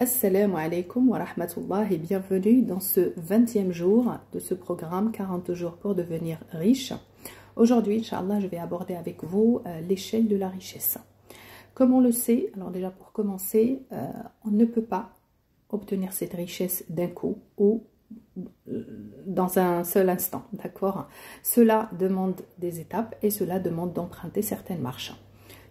Assalamu alaikum wa rahmatullah et bienvenue dans ce 20e jour de ce programme 40 jours pour devenir riche. Aujourd'hui, Inch'Allah, je vais aborder avec vous l'échelle de la richesse. Comme on le sait, alors déjà pour commencer, on ne peut pas obtenir cette richesse d'un coup ou dans un seul instant, d'accord? Cela demande des étapes et cela demande d'emprunter certaines marches.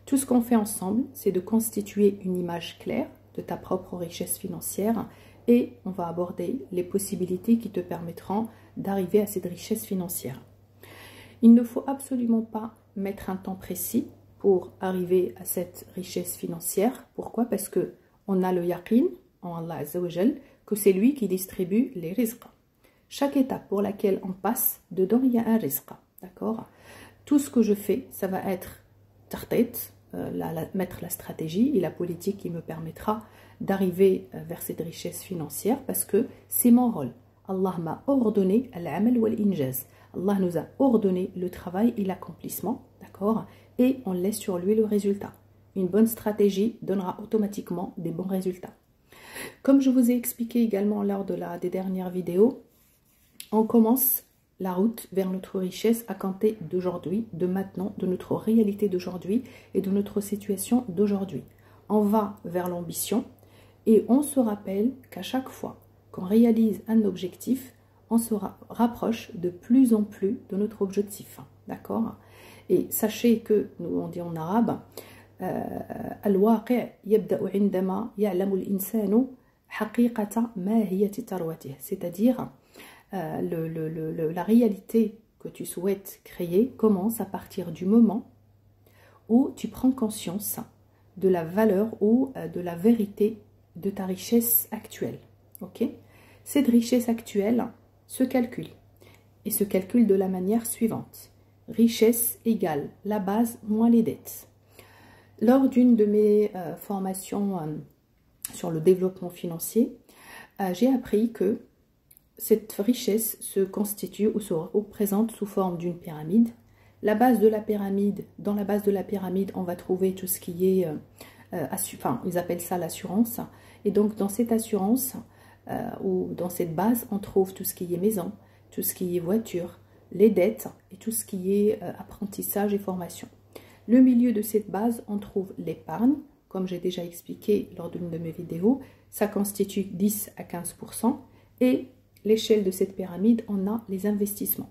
Tout ce qu'on fait ensemble, c'est de constituer une image claire de ta propre richesse financière et on va aborder les possibilités qui te permettront d'arriver à cette richesse financière. Il ne faut absolument pas mettre un temps précis pour arriver à cette richesse financière. Pourquoi? Parce que on a le yaqin en Allah Azza wa Jal que c'est lui qui distribue les rizqs. Chaque étape pour laquelle on passe, dedans il y a un rizq, d'accord? Tout ce que je fais, ça va être tartet, mettre la stratégie et la politique qui me permettra d'arriver vers cette richesse financière parce que c'est mon rôle. Allah m'a ordonné al-amal wal-injaz. Allah nous a ordonné le travail et l'accomplissement, d'accord? Et on laisse sur lui le résultat. Une bonne stratégie donnera automatiquement des bons résultats. Comme je vous ai expliqué également lors des dernières vidéos, on commence la route vers notre richesse à compter d'aujourd'hui, de maintenant, de notre réalité d'aujourd'hui et de notre situation d'aujourd'hui. On va vers l'ambition et on se rappelle qu'à chaque fois qu'on réalise un objectif, on se rapproche de plus en plus de notre objectif. D'accord? Et sachez que, nous on dit en arabe, al-waqi' yabda'u 'indama ya'lamu al-insanu haqiqata mahiyati tarwatih, c'est-à-dire la réalité que tu souhaites créer commence à partir du moment où tu prends conscience de la valeur ou de la vérité de ta richesse actuelle. Ok? Cette richesse actuelle se calcule et se calcule de la manière suivante. Richesse égale la base moins les dettes. Lors d'une de mes formations sur le développement financier, j'ai appris que cette richesse se constitue ou se représente sous forme d'une pyramide. La base de la pyramide, dans la base de la pyramide, on va trouver tout ce qui est, ils appellent ça l'assurance. Et donc dans cette assurance, ou dans cette base, on trouve tout ce qui est maison, tout ce qui est voiture, les dettes et tout ce qui est apprentissage et formation. Le milieu de cette base, on trouve l'épargne. Comme j'ai déjà expliqué lors d'une de mes vidéos, ça constitue 10 à 15%. Et l'échelle de cette pyramide, on a les investissements.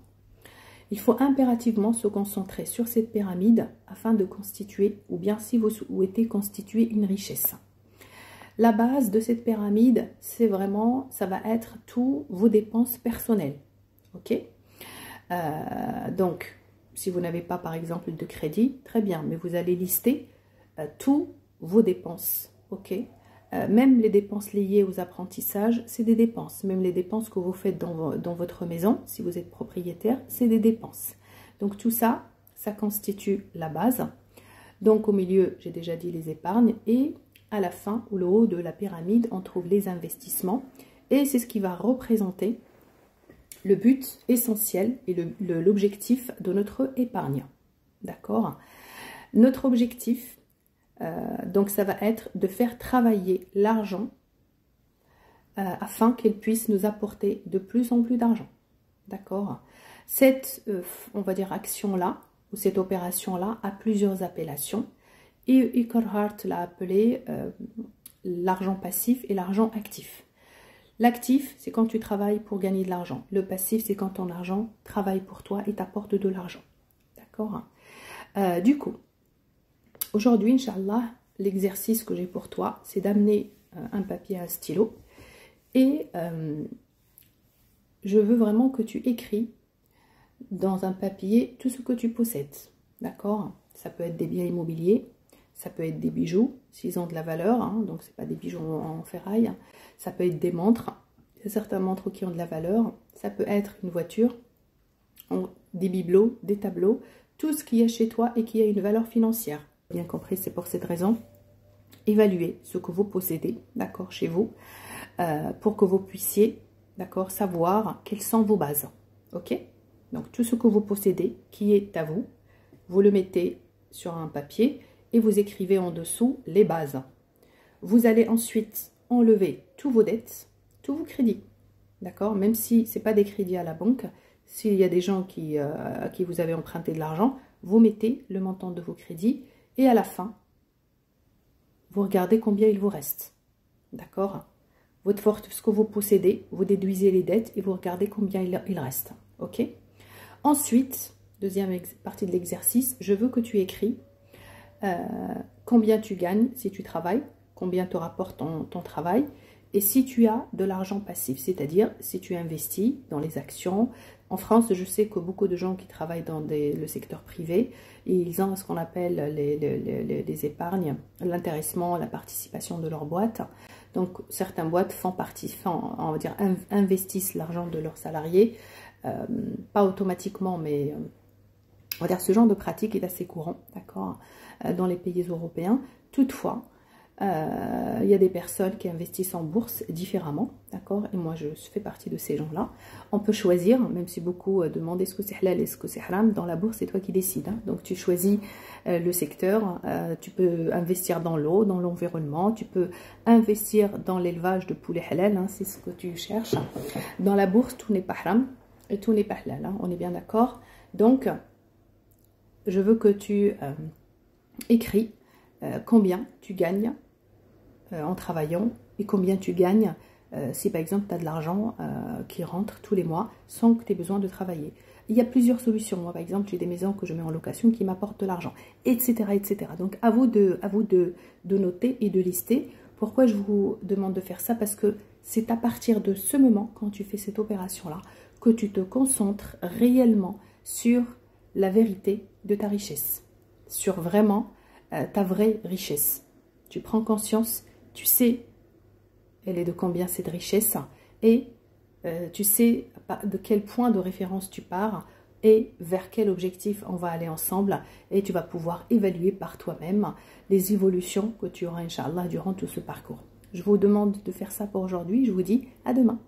Il faut impérativement se concentrer sur cette pyramide afin de constituer, ou bien si vous souhaitez constituer une richesse. La base de cette pyramide, c'est vraiment, ça va être tous vos dépenses personnelles. Ok? Donc, si vous n'avez pas par exemple de crédit, très bien, mais vous allez lister tous vos dépenses. Ok? Même les dépenses liées aux apprentissages, c'est des dépenses. Même les dépenses que vous faites dans votre maison, si vous êtes propriétaire, c'est des dépenses. Donc tout ça, ça constitue la base. Donc au milieu, j'ai déjà dit les épargnes. Et à la fin, ou le haut de la pyramide, on trouve les investissements. Et c'est ce qui va représenter le but essentiel et l'objectif de notre épargne. D'accord? Notre objectif, donc ça va être de faire travailler l'argent afin qu'elle puisse nous apporter de plus en plus d'argent. D'accord? Cette, on va dire, action-là, ou cette opération-là, a plusieurs appellations. Et Eckhart l'a appelé l'argent passif et l'argent actif. L'actif, c'est quand tu travailles pour gagner de l'argent. Le passif, c'est quand ton argent travaille pour toi et t'apporte de l'argent. D'accord? Du coup, aujourd'hui, Inch'Allah, l'exercice que j'ai pour toi, c'est d'amener un papier et un stylo. Et je veux vraiment que tu écris dans un papier tout ce que tu possèdes. D'accord? Ça peut être des biens immobiliers, ça peut être des bijoux, s'ils ont de la valeur, hein, donc ce n'est pas des bijoux en ferraille. Ça peut être des montres, il y a certaines montres qui ont de la valeur. Ça peut être une voiture, des bibelots, des tableaux, tout ce qu'il y a chez toi et qui a une valeur financière. Bien compris, c'est pour cette raison. Évaluez ce que vous possédez, d'accord, chez vous, pour que vous puissiez, d'accord, savoir quelles sont vos bases, ok? Donc, tout ce que vous possédez, qui est à vous, vous le mettez sur un papier et vous écrivez en dessous les bases. Vous allez ensuite enlever tous vos dettes, tous vos crédits. D'accord? Même si ce n'est pas des crédits à la banque, s'il y a des gens à qui vous avez emprunté de l'argent, vous mettez le montant de vos crédits et à la fin, vous regardez combien il vous reste. D'accord? Ce que vous possédez, vous déduisez les dettes et vous regardez combien il reste. Ok? Ensuite, deuxième partie de l'exercice, je veux que tu écris combien tu gagnes si tu travailles, combien te rapporte ton travail, et si tu as de l'argent passif, c'est-à-dire si tu investis dans les actions. En France, je sais que beaucoup de gens qui travaillent dans le secteur privé, ils ont ce qu'on appelle les épargnes, l'intéressement, la participation de leur boîte. Donc, certaines boîtes on va dire, investissent l'argent de leurs salariés, pas automatiquement, mais on va dire ce genre de pratique est assez courant, d'accord, dans les pays européens. Toutefois, il y a des personnes qui investissent en bourse différemment, d'accord, et moi je fais partie de ces gens-là. On peut choisir, même si beaucoup demandent est-ce que c'est halal, est-ce que c'est haram, dans la bourse c'est toi qui décides, hein. Donc tu choisis le secteur, tu peux investir dans l'eau, dans l'environnement, tu peux investir dans l'élevage de poulets halal, hein, c'est ce que tu cherches. Dans la bourse, tout n'est pas haram et tout n'est pas halal, hein, on est bien d'accord. Donc, je veux que tu écris combien tu gagnes en travaillant et combien tu gagnes si par exemple tu as de l'argent qui rentre tous les mois sans que tu aies besoin de travailler. Il y a plusieurs solutions. Moi par exemple j'ai des maisons que je mets en location qui m'apportent de l'argent, etc., etc. Donc à vous de noter et de lister. Pourquoi je vous demande de faire ça? Parce que c'est à partir de ce moment, quand tu fais cette opération-là, que tu te concentres réellement sur la vérité de ta richesse, sur vraiment ta vraie richesse. Tu prends conscience, tu sais elle est de combien cette richesse et tu sais de quel point de référence tu pars et vers quel objectif on va aller ensemble, et tu vas pouvoir évaluer par toi-même les évolutions que tu auras, Inch'Allah, durant tout ce parcours. Je vous demande de faire ça pour aujourd'hui. Je vous dis à demain.